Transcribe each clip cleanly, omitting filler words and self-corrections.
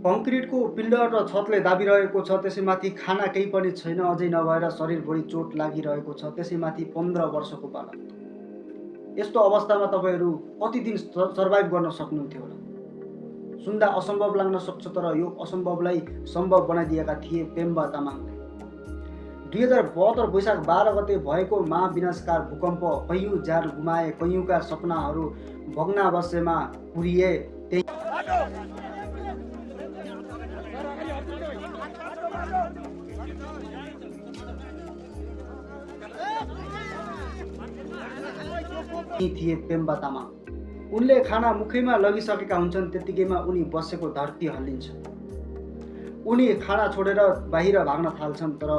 कङ्क्रिटको pillar र छतले दाबिरहेको छ, त्यसैमाथि खाना केही पनि छैन, अझै नभएर शरीरभरि चोट लागिरहेको छ, त्यसैमाथि 15 वर्षको बालक। यस्तो अवस्थामा तपाईँहरू कति दिन सर्भाइभ गर्न सक्नुहुन्थ्यो होला? सुन्दा असम्भव लाग्न सक्छ, तर यो असम्भवलाई सम्भव बनाइदिएका थिए पेम्बा तामाङले। 2072 वैशाख 12 गते भएको महाविनाशकार भूकम्प कैयौँ ज्यान गुमाए, कैयौँका सपनाहरू भग्नावशेषमा पुरिए। थिए पेम्बा तामाङ। उनले खाना मुखैमा लगिसकेका हुन्छन्, त्यतिकैमा उनी बसेको धरती हल्लिन्छ। उनी खाना छोडेर बाहिर भाग्न थाल्छन्, तर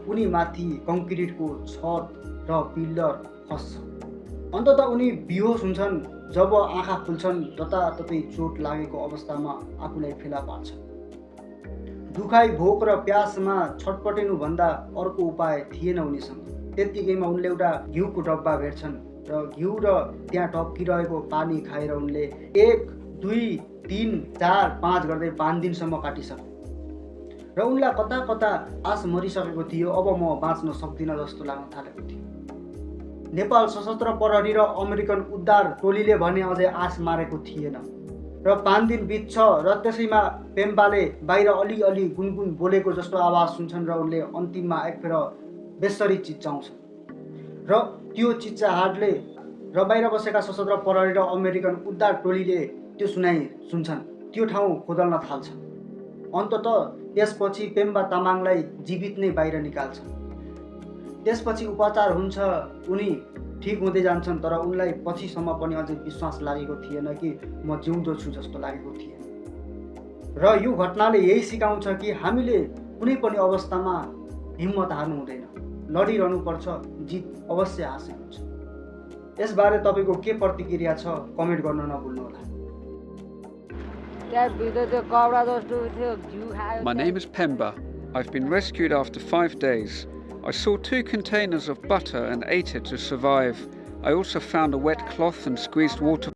उनी माथि कङ्क्रिटको छत र पिल्लर खस्छ। अन्ततः उनी बेहोस हुन्छन्। जब आँखा खुल्छन्, जताततै चोट लागेको अवस्थामा आफूलाई फेला पार्छ। दुखाइ, भोक र प्यासमा छटपटिनुभन्दा अर्को उपाय थिएन उनीसँग। त्यतिकैमा उनले एउटा घिउको डब्बा भेट्छन् र घिउ र त्यहाँ टप्किरहेको पानी खाएर उनले 1, 2, 3, 4, 5 गर्दै 5 दिनसम्म काटिसके र उनलाई कता कता आश मरिसकेको थियो। अब म बाँच्न सक्दिनँ जस्तो लाग्न थालेको थियो। नेपाल सशस्त्र प्रहरी र अमेरिकन उद्धार टोलीले भने अझै आश मारेको थिएन र 5 दिन बित्छ र त्यसैमा पेम्बाले बाहिर अलिअलि गुनगुन बोलेको जस्तो आवाज सुन्छन् र उनले अन्तिममा एकफेर बेसरी चिच्चाउँछन् र त्यो चिच्चाहाटले र बाहिर बसेका सशस्त्र प्रहरी र अमेरिकन उद्धार टोलीले त्यो सुनाइ सुन्छन्। त्यो ठाउँ खोदल्न थाल्छन्। अन्ततः त्यसपछि पेम्बा तामाङलाई जीवित नै बाहिर निकाल्छन्। त्यसपछि उपचार हुन्छ, उनी ठिक हुँदै जान्छन्, तर उनलाई पछिसम्म पनि अझै विश्वास लागेको थिएन कि म जिउँदो छु जस्तो लागेको थिएन। र यो घटनाले यही सिकाउँछ कि हामीले कुनै पनि अवस्थामा हिम्मत हार्नु हुँदैन, लडिरहनुपर्छ, जित अवश्य हासिल हुन्छ। यसबारे तपाईँको के प्रतिक्रिया छ कमेन्ट गर्न नभुल्नुहोला। My name is Pemba. I've been rescued after 5 days. I saw 2 containers of butter and ate it to survive. I also found a wet cloth and squeezed water